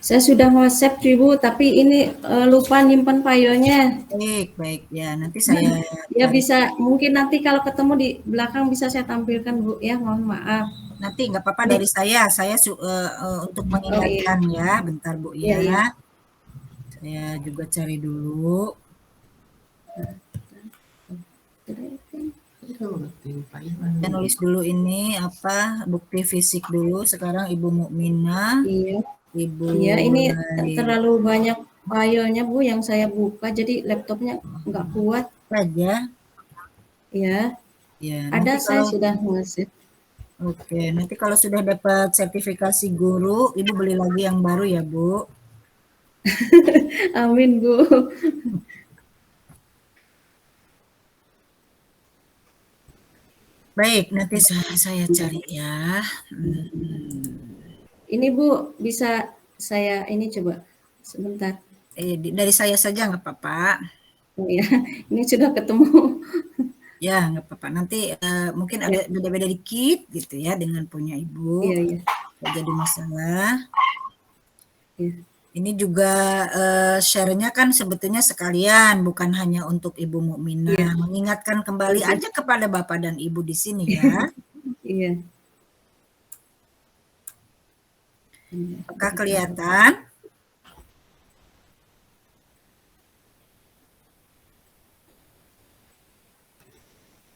Saya sudah nge-save Ibu, tapi ini lupa nyimpen filenya. Baik. Ya, nanti saya Ya cari. bisa, mungkin nanti kalau ketemu di belakang bisa saya tampilkan Bu ya, mohon maaf. Nanti nggak apa-apa Ini dari saya untuk oh iya, mengingatkan ya, bentar Bu iya ya. iya. Saya juga cari dulu. Saya nulis dulu ini apa bukti fisik dulu. Sekarang Ibu Mukminah, Iya. Ibu Iya, ini Laila terlalu banyak filenya Bu yang saya buka, jadi laptopnya nggak kuat. aja. Ya, Ya, ada nanti saya kalau sudah nge-save. oke, nanti kalau sudah dapat sertifikasi guru, Ibu beli lagi yang baru ya, Bu. Amin Bu. Baik, nanti saya cari ya. Ini Bu, bisa saya ini coba sebentar. Dari saya saja nggak apa-apa. Oh ya, ini sudah ketemu. Ya, nggak apa-apa. Nanti mungkin ada Ya, beda-beda dikit gitu ya dengan punya Ibu. iya iya. Nggak jadi masalah. Ya. Ini juga share-nya kan sebetulnya sekalian, bukan hanya untuk Ibu Iya, Mukminah. Mengingatkan kembali iya, aja kepada Bapak dan Ibu di sini ya. iya. Apakah kelihatan?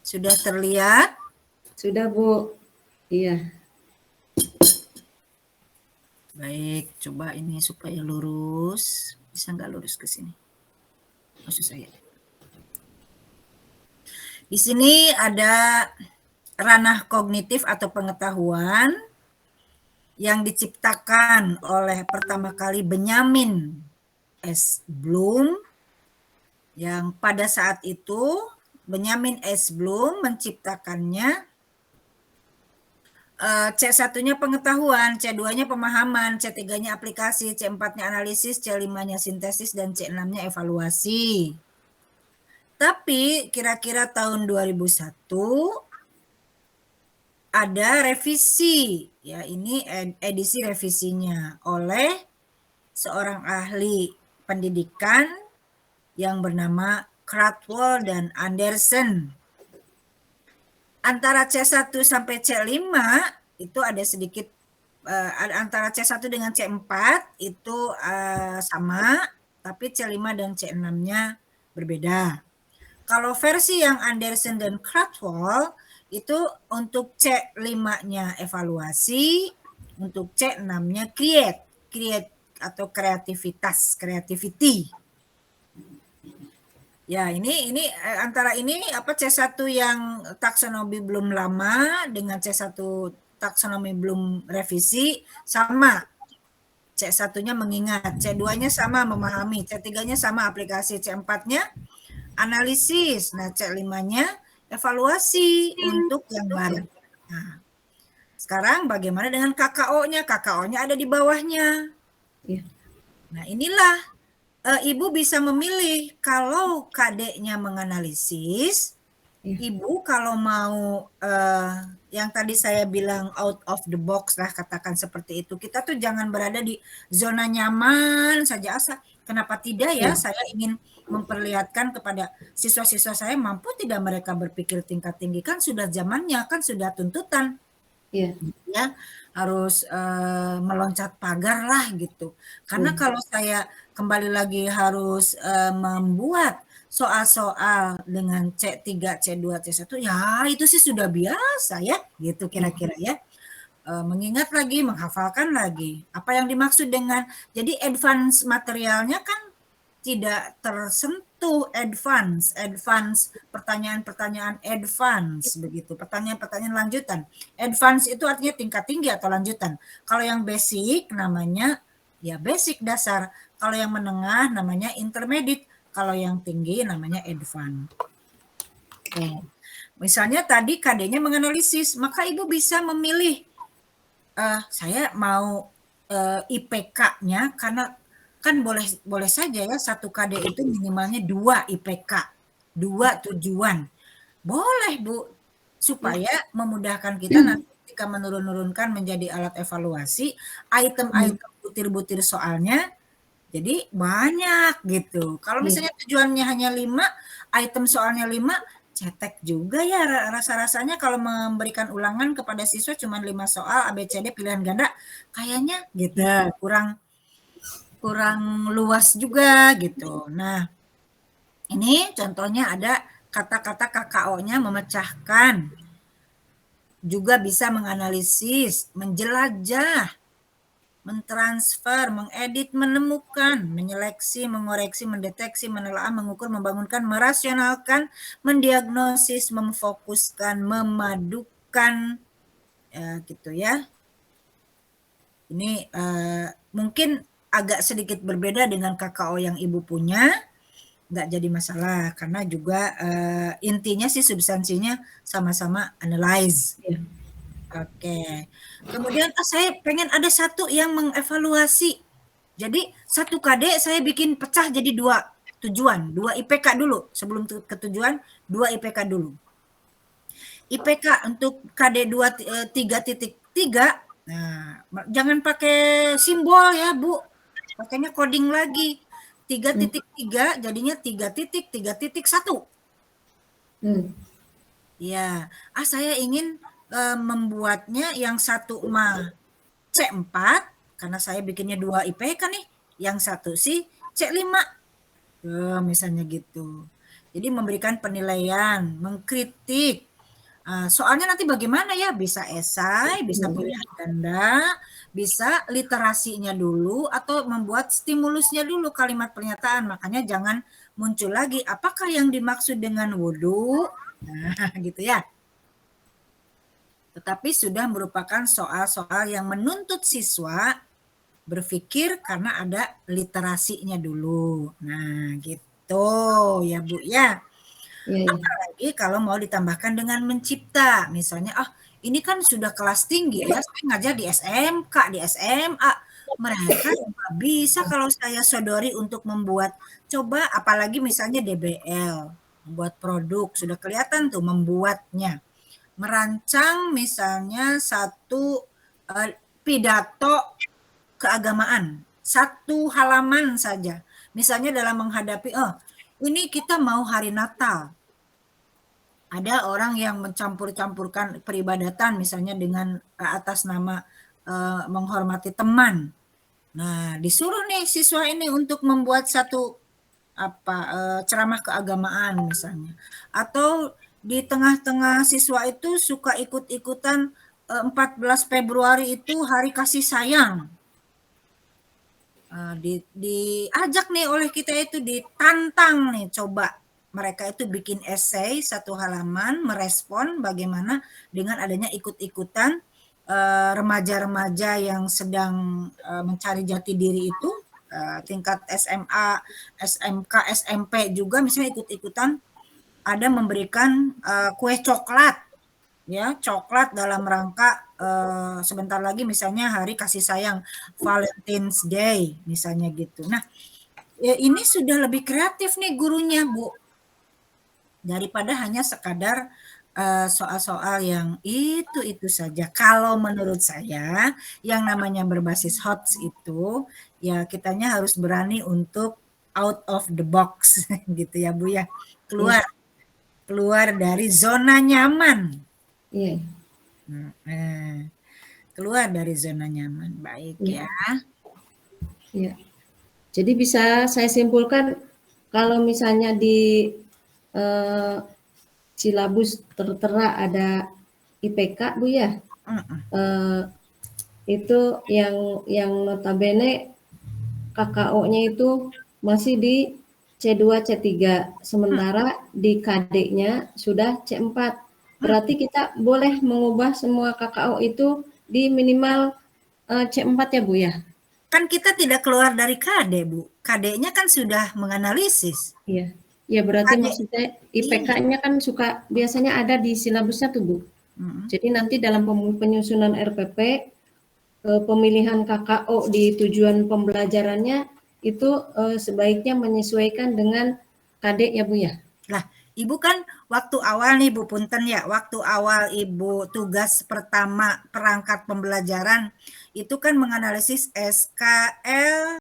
Sudah terlihat? Sudah Bu. Iya. Baik, coba ini supaya lurus. Bisa nggak lurus ke sini? Maksud saya. Di sini ada ranah kognitif atau pengetahuan yang diciptakan oleh pertama kali Benjamin S. Bloom, yang pada saat itu Benjamin S. Bloom menciptakannya. C1-nya pengetahuan, C2-nya pemahaman, C3-nya aplikasi, C4-nya analisis, C5-nya sintesis, dan C6-nya evaluasi. Tapi kira-kira tahun 2001 ada revisi, ya ini edisi revisinya oleh seorang ahli pendidikan yang bernama Cradwell dan Anderson. Antara C1 sampai C5 itu ada sedikit antara C1 dengan C4 itu sama, tapi C5 dan C6-nya berbeda. Kalau versi yang Anderson dan Cradwell itu untuk C5-nya evaluasi, untuk C6-nya create atau creativity. Ya, ini antara ini apa C1 yang taksonomi belum lama dengan C1 taksonomi belum revisi sama. C1-nya mengingat, C2-nya sama memahami, C3-nya sama aplikasi, C4-nya analisis. Nah, C5-nya evaluasi untuk yang baru. Nah, sekarang bagaimana dengan KKO-nya? KKO-nya ada di bawahnya. Iya. Nah, inilah Ibu bisa memilih kalau KD-nya menganalisis, Iya. Ibu kalau mau yang tadi saya bilang out of the box lah, katakan seperti itu. Kita tuh jangan berada di zona nyaman saja asa. Kenapa tidak ya? Iya. Saya ingin memperlihatkan kepada siswa-siswa saya mampu tidak mereka berpikir tingkat tinggi, kan sudah zamannya, kan sudah tuntutan. Iya. Ya, harus meloncat pagar lah gitu. Karena Iya. kalau saya kembali lagi harus membuat soal-soal dengan C3, C2, C1, ya itu sih sudah biasa ya, gitu kira-kira ya. Mengingat lagi, menghafalkan lagi. Apa yang dimaksud dengan, jadi advance materialnya kan tidak tersentuh advance pertanyaan-pertanyaan advance begitu, pertanyaan-pertanyaan lanjutan. Advance itu artinya tingkat tinggi atau lanjutan. Kalau yang basic namanya ya basic dasar, kalau yang menengah namanya intermediate, kalau yang tinggi namanya advance. Oke. Misalnya tadi KD-nya menganalisis, maka Ibu bisa memilih saya mau IPK-nya, karena kan boleh saja ya satu KD itu minimalnya 2 IPK, 2 tujuan. Boleh Bu, supaya memudahkan kita nanti ketika menurunkan menjadi alat evaluasi, item-item butir-butir soalnya, jadi banyak gitu. Kalau Iya. misalnya tujuannya hanya 5, item soalnya 5, cetek juga ya rasa-rasanya kalau memberikan ulangan kepada siswa cuma 5 soal ABCD pilihan ganda, kayaknya gitu, kurang luas juga gitu. Nah, ini contohnya ada kata-kata KKO-nya memecahkan, juga bisa menganalisis, menjelajah, mentransfer, mengedit, menemukan, menyeleksi, mengoreksi, mendeteksi, menelaah, mengukur, membangunkan, merasionalkan, mendiagnosis, memfokuskan, memadukan, gitu ya. Ini mungkin agak sedikit berbeda dengan KKO yang Ibu punya, nggak jadi masalah karena juga intinya sih substansinya sama-sama analyze. Iya. Oke. Kemudian saya pengen ada satu yang mengevaluasi. Jadi satu KD saya bikin pecah jadi 2 tujuan, 2 IPK dulu sebelum ke tujuan, 2 IPK dulu. IPK untuk KD 3.3, nah jangan pakai simbol ya Bu, pakainya coding lagi. 3.3 jadinya 3.3.1. Ya, saya ingin membuatnya yang satu C4 karena saya bikinnya 2 IPK nih, yang satu sih C5. Misalnya gitu. Jadi memberikan penilaian, mengkritik. Soalnya nanti bagaimana ya? Bisa esai, bisa pilihan ganda, bisa literasinya dulu, atau membuat stimulusnya dulu kalimat pernyataan. Makanya jangan muncul lagi, apakah yang dimaksud dengan wudhu? Nah, gitu ya. Tetapi sudah merupakan soal-soal yang menuntut siswa berpikir karena ada literasinya dulu. Nah, gitu ya Bu ya. Iya. Apalagi kalau mau ditambahkan dengan mencipta. Misalnya, ini kan sudah kelas tinggi ya, saya ngajar di SMK, di SMA. Mereka nggak bisa kalau saya sodori untuk membuat, coba apalagi misalnya DBL, membuat produk, sudah kelihatan tuh membuatnya. Merancang misalnya satu pidato keagamaan, 1 halaman saja. Misalnya dalam menghadapi, ini kita mau hari Natal. Ada orang yang mencampur-campurkan peribadatan misalnya dengan atas nama menghormati teman. Nah, disuruh nih siswa ini untuk membuat satu ceramah keagamaan misalnya. Atau di tengah-tengah siswa itu suka ikut-ikutan 14 Februari itu hari kasih sayang. Diajak nih oleh kita itu, ditantang nih, coba mereka itu bikin esai 1 halaman merespon bagaimana dengan adanya ikut-ikutan remaja-remaja yang sedang mencari jati diri itu, tingkat SMA, SMK, SMP juga misalnya ikut-ikutan ada memberikan kue coklat, ya, coklat dalam rangka sebentar lagi misalnya hari kasih sayang, Valentine's Day misalnya gitu. Nah, ya ini sudah lebih kreatif nih gurunya Bu, daripada hanya sekadar soal-soal yang itu saja. Kalau menurut saya yang namanya berbasis HOTS itu ya kitanya harus berani untuk out of the box gitu ya Bu ya, keluar dari zona nyaman. Iya. Keluar dari zona nyaman. Baik ya. Iya. Jadi bisa saya simpulkan kalau misalnya di silabus tertera ada IPK Bu ya, itu yang notabene KKO-nya itu masih di C2, C3, sementara di KD-nya sudah C4. Berarti kita boleh mengubah semua KKO itu di minimal C4 ya Bu ya? Kan kita tidak keluar dari KD Bu, KD-nya kan sudah menganalisis. Iya, ya berarti maksudnya IPK-nya kan suka biasanya ada di silabusnya tuh Bu. Jadi nanti dalam penyusunan RPP, pemilihan KKO di tujuan pembelajarannya itu sebaiknya menyesuaikan dengan KD ya Bu ya? Lah, Ibu kan waktu awal nih Bu Punten ya, waktu awal Ibu tugas pertama perangkat pembelajaran, itu kan menganalisis SKL